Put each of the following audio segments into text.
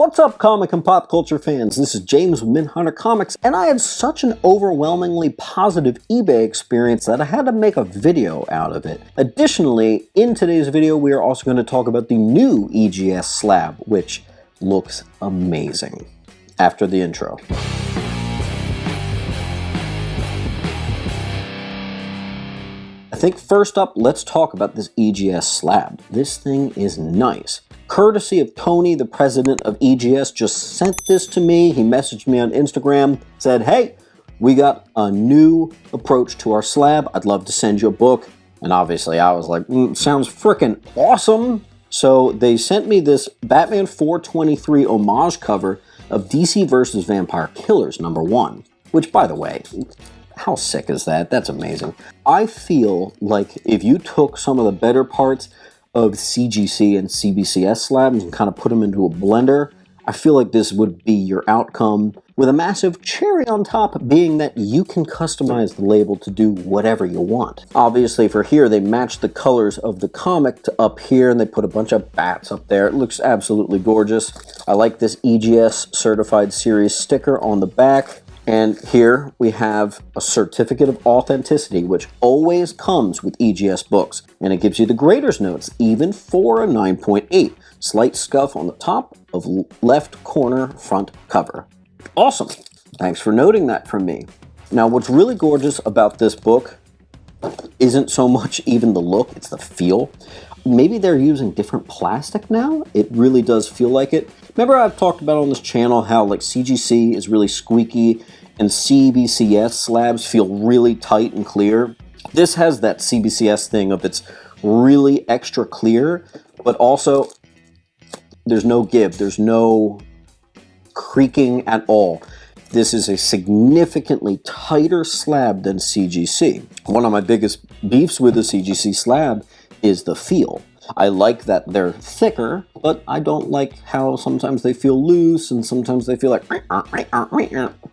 What's up, comic and pop culture fans? This is James with Minhunter Comics, and I had such an overwhelmingly positive eBay experience that I had to make a video out of it. Additionally, in today's video, we are also going to talk about the new EGS Slab, which looks amazing. After the intro. I think first up, let's talk about this EGS Slab. This thing is nice. Courtesy of Tony, the president of EGS, just sent this to me. He messaged me on Instagram, said, hey, we got a new approach to our slab. I'd love to send you a book. And obviously I was like, sounds freaking awesome. So they sent me this Batman 423 homage cover of DC vs. Vampire Killers #1, which, by the way, how sick is that? That's amazing. I feel like if you took some of the better parts of CGC and CBCS slabs and kind of put them into a blender, I feel like this would be your outcome, with a massive cherry on top being that you can customize the label to do whatever you want. Obviously for here, they matched the colors of the comic to up here, and they put a bunch of bats up there. It looks absolutely gorgeous. I like this EGS certified series sticker on the back. And here we have a certificate of authenticity, which always comes with EGS books. And it gives you the grader's notes, even for a 9.8. Slight scuff on the top of left corner front cover. Awesome. Thanks for noting that for me. Now, what's really gorgeous about this book isn't so much even the look, it's the feel. Maybe they're using different plastic now. It really does feel like it. Remember I've talked about on this channel how like CGC is really squeaky and CBCS slabs feel really tight and clear. This has that CBCS thing of it's really extra clear, but also there's no give, there's no creaking at all. This is a significantly tighter slab than CGC. One of my biggest beefs with the CGC slab is the feel. I like that they're thicker, but I don't like how sometimes they feel loose and sometimes they feel like,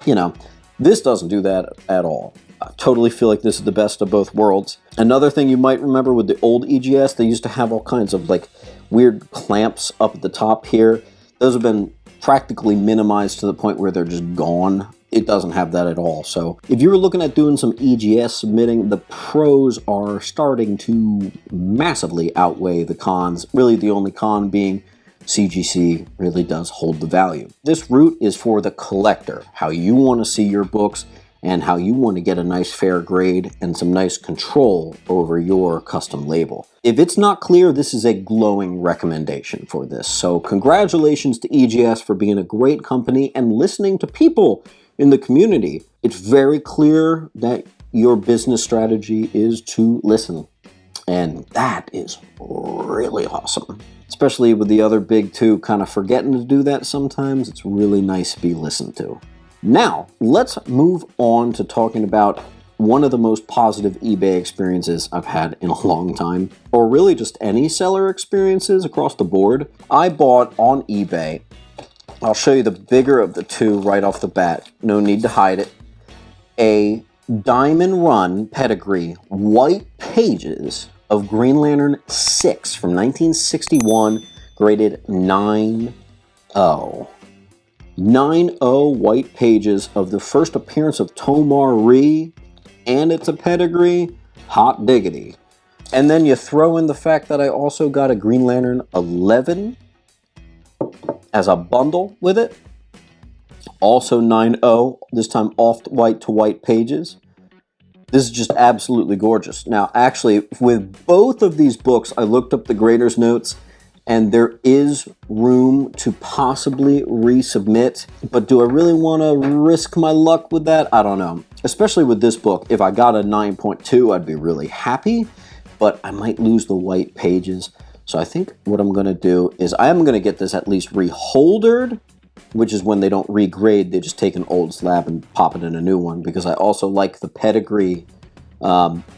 you know, this doesn't do that at all. I totally feel like this is the best of both worlds. Another thing you might remember with the old EGS, they used to have all kinds of like weird clamps up at the top here. Those have been practically minimized to the point where they're just gone. It doesn't have that at all. So if you were looking at doing some EGS submitting, the pros are starting to massively outweigh the cons. Really the only con being CGC really does hold the value. This route is for the collector, how you want to see your books and how you want to get a nice fair grade and some nice control over your custom label. If it's not clear, this is a glowing recommendation for this. So congratulations to EGS for being a great company and listening to people in the community. It's very clear that your business strategy is to listen. And that is really awesome. Especially with the other big two kind of forgetting to do that sometimes, it's really nice to be listened to. Now, let's move on to talking about one of the most positive eBay experiences I've had in a long time, or really just any seller experiences across the board. I bought on eBay, I'll show you the bigger of the two right off the bat, no need to hide it, a Diamond Run pedigree white pages of Green Lantern 6 from 1961, graded 9.0. 9.0 white pages of the first appearance of Tomar Rhee, and it's a pedigree, hot diggity. And then you throw in the fact that I also got a Green Lantern 11 as a bundle with it, also 9.0, this time off-white to white pages. This is just absolutely gorgeous. Now, actually, with both of these books, I looked up the grader's notes, and there is room to possibly resubmit. But do I really want to risk my luck with that? I don't know. Especially with this book, if I got a 9.2, I'd be really happy, but I might lose the white pages. So I think what I'm going to do is I am going to get this at least reholdered, which is when they don't regrade, they just take an old slab and pop it in a new one, because I also like the pedigree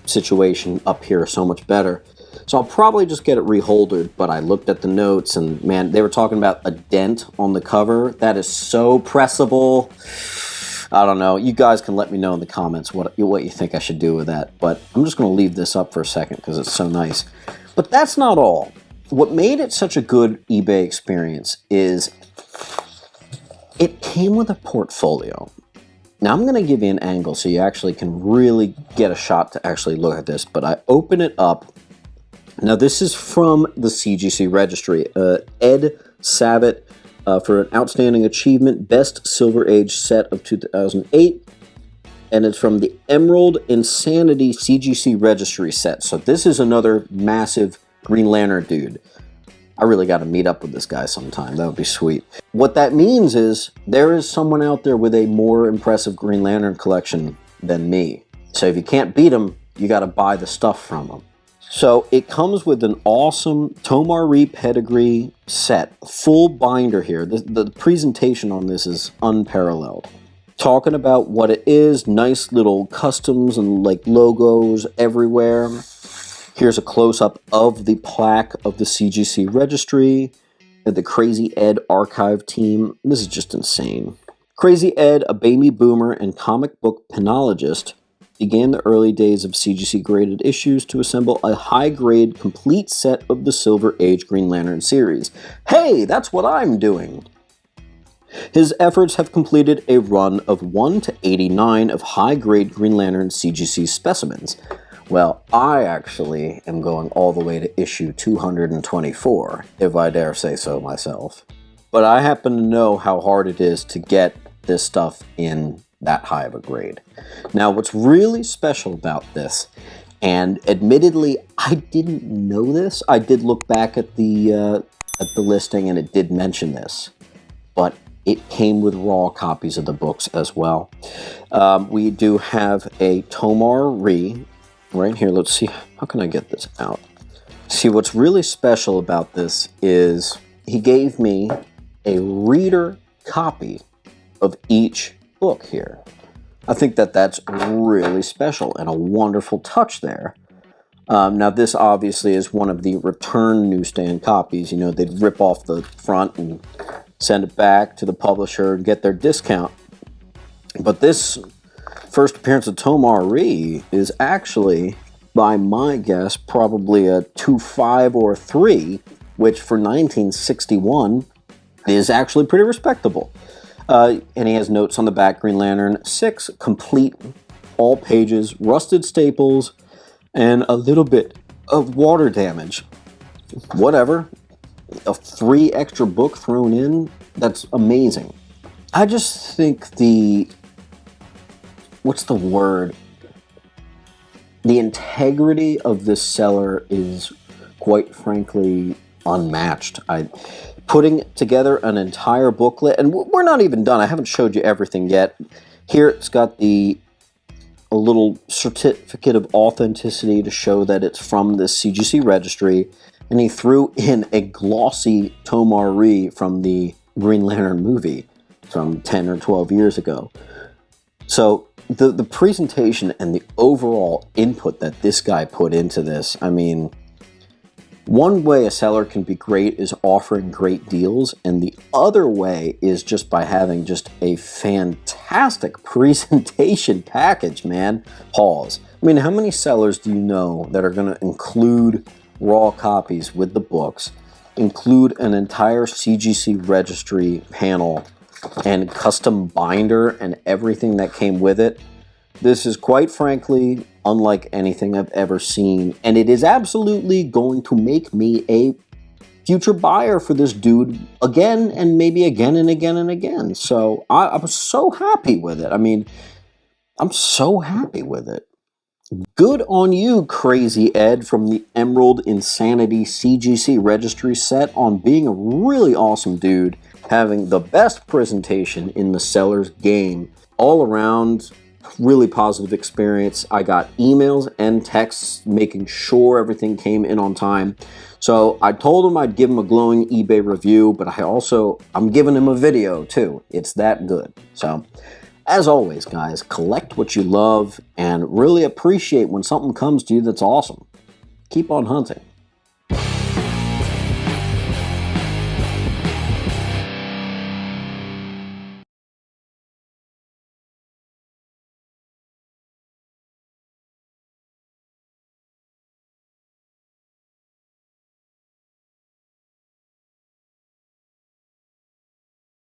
situation up here so much better. So I'll probably just get it reholdered, but I looked at the notes and man, they were talking about a dent on the cover. That is so pressable. I don't know. You guys can let me know in the comments what you think I should do with that, but I'm just going to leave this up for a second because it's so nice. But that's not all. What made it such a good eBay experience is It came with a portfolio. Now I'm going to give you an angle so you actually can really get a shot to actually look at this, but I open it up. Now this is from the CGC registry. Ed Savitt for an outstanding achievement, best Silver Age set of 2008. And it's from the Emerald Insanity CGC registry set. So this is another massive Green Lantern dude. I really got to meet up with this guy sometime. That would be sweet. What that means is there is someone out there with a more impressive Green Lantern collection than me. So if you can't beat him, you got to buy the stuff from him. So it comes with an awesome Tomar-Re pedigree set, full binder here. The presentation on this is unparalleled. Talking about what it is, nice little customs and like logos everywhere. Here's a close-up of the plaque of the CGC registry, the Crazy Ed archive team. This is just insane. Crazy Ed, a baby boomer and comic book penologist, began the early days of CGC graded issues to assemble a high-grade complete set of the Silver Age Green Lantern series. Hey, that's what I'm doing! His efforts have completed a run of 1 to 89 of high-grade Green Lantern CGC specimens. Well, I actually am going all the way to issue 224, if I dare say so myself. But I happen to know how hard it is to get this stuff in that high of a grade. Now, what's really special about this, and admittedly, I didn't know this. I did look back at the listing, and it did mention this, but it came with raw copies of the books as well. We do have a Tomar-Re right here. Let's see, how can I get this out? See, what's really special about this is he gave me a reader copy of each book here. I think that that's really special and a wonderful touch there. Now, this obviously is one of the return newsstand copies. You know, they'd rip off the front and send it back to the publisher and get their discount. But this first appearance of Tomar-Re is actually, by my guess, probably a 2.5 or 3, which for 1961 is actually pretty respectable. And he has notes on the back, Green Lantern 6, complete, all pages, rusted staples, and a little bit of water damage. Whatever. A free extra book thrown in, that's amazing. I just think what's the word? The integrity of this seller is, quite frankly, unmatched. Putting together an entire booklet, and we're not even done. I haven't showed you everything yet. Here it's got a little certificate of authenticity to show that it's from the CGC registry, and he threw in a glossy Tomar-Re from the Green Lantern movie from 10 or 12 years ago. So the presentation and the overall input that this guy put into this, I mean, one way a seller can be great is offering great deals, and the other way is just by having just a fantastic presentation package, man. Pause. I mean, how many sellers do you know that are going to include raw copies with the books, include an entire CGC registry panel, and custom binder and everything that came with it? This is, quite frankly, unlike anything I've ever seen, and it is absolutely going to make me a future buyer for this dude again, and maybe again and again and again. So I was so happy with it. I mean, I'm so happy with it. Good on you, Crazy Ed from the Emerald Insanity CGC registry set, on being a really awesome dude, having the best presentation in the seller's game. All around, really positive experience. I got emails and texts making sure everything came in on time. So I told him I'd give him a glowing eBay review, but I'm giving him a video too. It's that good. So as always, guys, collect what you love and really appreciate when something comes to you that's awesome. Keep on hunting.